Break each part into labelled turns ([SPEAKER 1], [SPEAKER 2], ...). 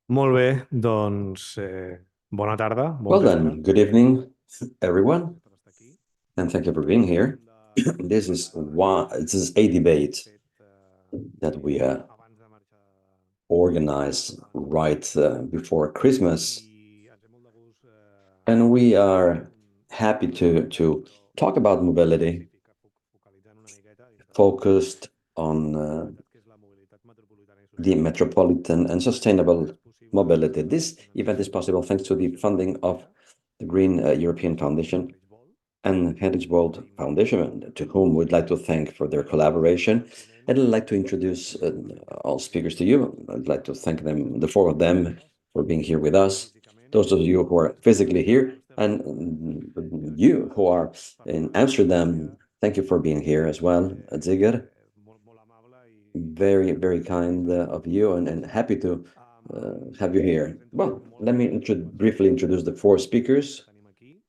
[SPEAKER 1] Molt bé, doncs bona tarda, bon
[SPEAKER 2] Well
[SPEAKER 1] vespre.
[SPEAKER 2] then, good evening, everyone,
[SPEAKER 1] Per estar aquí.
[SPEAKER 2] and thank you for being here. This is a debate that we
[SPEAKER 1] Abans de marxar
[SPEAKER 2] organized right before Christmas,
[SPEAKER 1] i ens ve molt de gust
[SPEAKER 2] and we
[SPEAKER 1] fer
[SPEAKER 2] are happy
[SPEAKER 1] un
[SPEAKER 2] to
[SPEAKER 1] però
[SPEAKER 2] talk about mobility
[SPEAKER 1] específic, focalitzant una miqueta i
[SPEAKER 2] focused on
[SPEAKER 1] mobilitat, que és la mobilitat metropolitana i
[SPEAKER 2] the
[SPEAKER 1] sostenible.
[SPEAKER 2] metropolitan and sustainable
[SPEAKER 1] És possible
[SPEAKER 2] mobility. This
[SPEAKER 1] gràcies al
[SPEAKER 2] event is possible thanks to the
[SPEAKER 1] Heritage
[SPEAKER 2] funding of the Green European Foundation
[SPEAKER 1] Vol,
[SPEAKER 2] and Heritage World
[SPEAKER 1] tenim
[SPEAKER 2] Foundation, to whom we'd like to thank for their collaboration. And I'd
[SPEAKER 1] ponents
[SPEAKER 2] like to introduce all speakers to you. I'd like to thank them, the four of them, for being here with us.
[SPEAKER 1] físicament
[SPEAKER 2] Those of you who are physically here,
[SPEAKER 1] estem
[SPEAKER 2] and you who are
[SPEAKER 1] per
[SPEAKER 2] in
[SPEAKER 1] la
[SPEAKER 2] Amsterdam, thank you for being here as well, Zeeger.
[SPEAKER 1] molt amable
[SPEAKER 2] Very, very kind of you, and happy to have you here.
[SPEAKER 1] presento
[SPEAKER 2] Well,
[SPEAKER 1] molt
[SPEAKER 2] let me briefly introduce the four speakers.
[SPEAKER 1] que tenim aquí.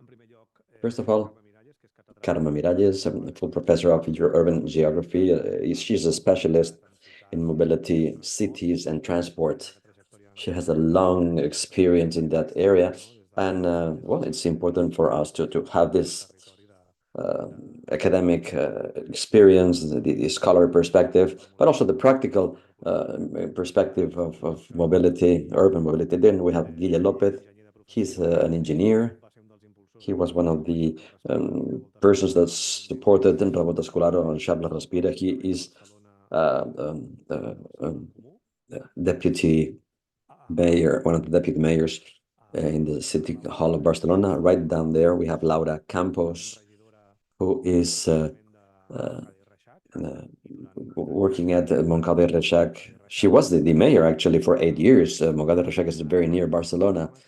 [SPEAKER 1] En primer lloc,
[SPEAKER 2] First of all,
[SPEAKER 1] Carme Miralles, que és
[SPEAKER 2] Carme
[SPEAKER 1] catedràtica
[SPEAKER 2] Miralles, a full professor of urban geography. She's a specialist
[SPEAKER 1] tant
[SPEAKER 2] in
[SPEAKER 1] ciutats
[SPEAKER 2] mobility,
[SPEAKER 1] transport,
[SPEAKER 2] cities, and transport.
[SPEAKER 1] llarga trajectòria en
[SPEAKER 2] She has
[SPEAKER 1] aquest
[SPEAKER 2] a long experience in that area.
[SPEAKER 1] no? Des
[SPEAKER 2] And
[SPEAKER 1] des
[SPEAKER 2] well, it's important for us to have
[SPEAKER 1] del
[SPEAKER 2] this
[SPEAKER 1] territori
[SPEAKER 2] uh, academic experience, the scholar perspective, but also the practical perspective of mobility, urban mobility. Then we have Guille Lopez.
[SPEAKER 1] enginyer de
[SPEAKER 2] He's
[SPEAKER 1] professió,
[SPEAKER 2] an engineer.
[SPEAKER 1] va ser un dels impulsors
[SPEAKER 2] He was one of the
[SPEAKER 1] de Respira,
[SPEAKER 2] persons that
[SPEAKER 1] actualment
[SPEAKER 2] supported in Robot Escolar on Eixample Respira. He is
[SPEAKER 1] Barcelona
[SPEAKER 2] uh, um, uh,
[SPEAKER 1] en
[SPEAKER 2] um,
[SPEAKER 1] Comú,
[SPEAKER 2] deputy mayor, one of the deputy mayors in the City Hall of Barcelona. Right down there, we have Laura Campos,
[SPEAKER 1] regidora
[SPEAKER 2] who is
[SPEAKER 1] de
[SPEAKER 2] uh,
[SPEAKER 1] Montcada i Reixac,
[SPEAKER 2] uh,
[SPEAKER 1] i durant 3 anys
[SPEAKER 2] working at Montcada Reixac.
[SPEAKER 1] Montcada i
[SPEAKER 2] She
[SPEAKER 1] Reixac.
[SPEAKER 2] was the mayor actually for 8 years. Montcada Reixac is very near Barcelona.
[SPEAKER 1] Creiem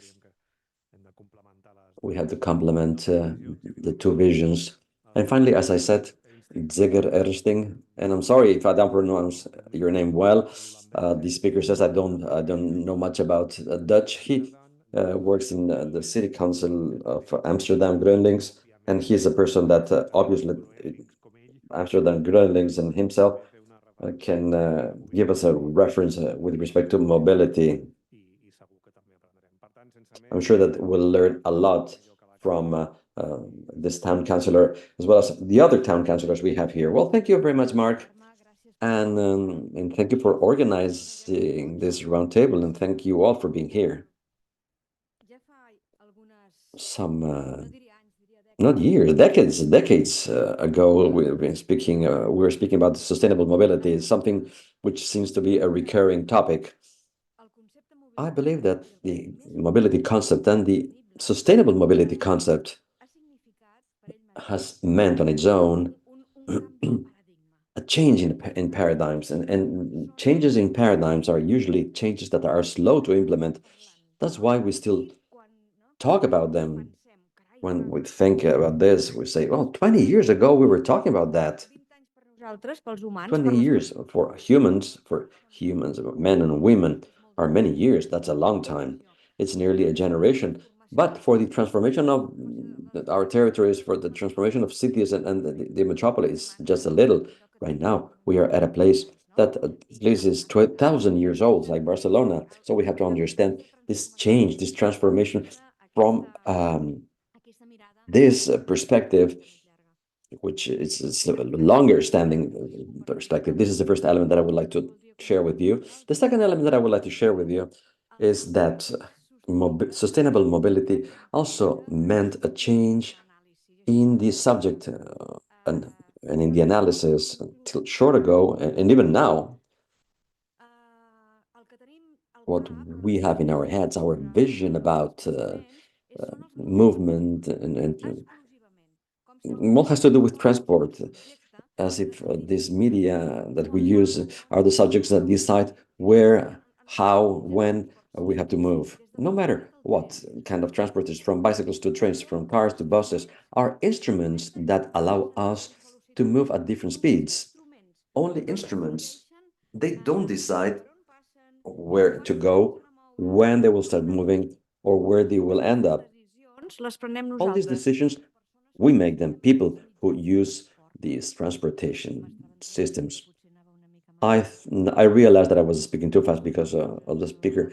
[SPEAKER 1] que hem de complementar
[SPEAKER 2] We have to
[SPEAKER 1] les
[SPEAKER 2] complement
[SPEAKER 1] dues visions. I
[SPEAKER 2] the two
[SPEAKER 1] finalment,
[SPEAKER 2] visions. And finally, as I said,
[SPEAKER 1] Ernsting,
[SPEAKER 2] Zeeger Ernsting, and I'm sorry if I don't pronounce your name well. The
[SPEAKER 1] l'holandès,
[SPEAKER 2] speaker says I don't know much about Dutch. He works in the City Council of Amsterdam Groenlings, and he's a person that obviously
[SPEAKER 1] com ell,
[SPEAKER 2] Amsterdam Groenlings and himself
[SPEAKER 1] poder fer una referència
[SPEAKER 2] can
[SPEAKER 1] a
[SPEAKER 2] give us a
[SPEAKER 1] mobilitat
[SPEAKER 2] reference with respect to mobility.
[SPEAKER 1] i segur que també aprendrem. Per tant, sense
[SPEAKER 2] I'm
[SPEAKER 1] més,
[SPEAKER 2] sure that we'll learn a
[SPEAKER 1] en
[SPEAKER 2] lot
[SPEAKER 1] primer lloc a la
[SPEAKER 2] from
[SPEAKER 1] Carme.
[SPEAKER 2] this town councillor, as well as the other town councillors we have here. Well, thank you very much, Mark, and thank you for organizing this roundtable, and thank you all for being here. Some not years, decades ago, we were speaking about sustainable mobility, something which seems to be a recurring topic. I believe that the mobility concept and the sustainable mobility concept has meant on its own a change in paradigms, and changes in paradigms are usually changes that are slow to implement. That's why we still talk about them. When we think about this, we say, well, 20 years ago, we were talking about that. 20 years for humans, men and women, are many years. That's a long time. It's nearly a generation. But for the transformation of our territories, for the transformation of cities and the metropolis, just a little. Right now, we are at a place that at least is 12,000 years old, like Barcelona. So we have to understand this change, this transformation from this perspective, which is a longer standing perspective. This is the first element that I would like to share with you. The second element that I would like to share with you is that sustainable mobility also meant a change in the subject and in the analysis until short ago, and even now. What we have in our heads, our vision about movement and what has to do with transport, as if these media that we use are the subjects that decide where, how, when we have to move. No matter what kind of transport is, from bicycles to trains, from cars to buses, are instruments that allow us to move at different speeds. Only instruments. They don't decide where to go, when they will start moving, or where they will end up. All these decisions, we make them, people who use these transportation systems. I realized that I was speaking too fast because of the speaker.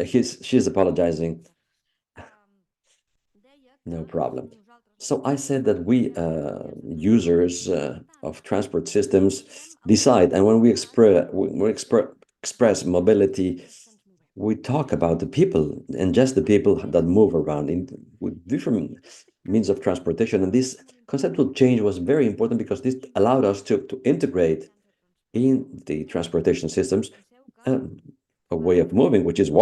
[SPEAKER 2] She's apologizing. No problem. So I said that we users of transport systems decide, and when we express mobility, we talk about the people and just the people that move around with different means of transportation. And this conceptual change was very important because this allowed us to integrate in the transportation systems a way of moving, which is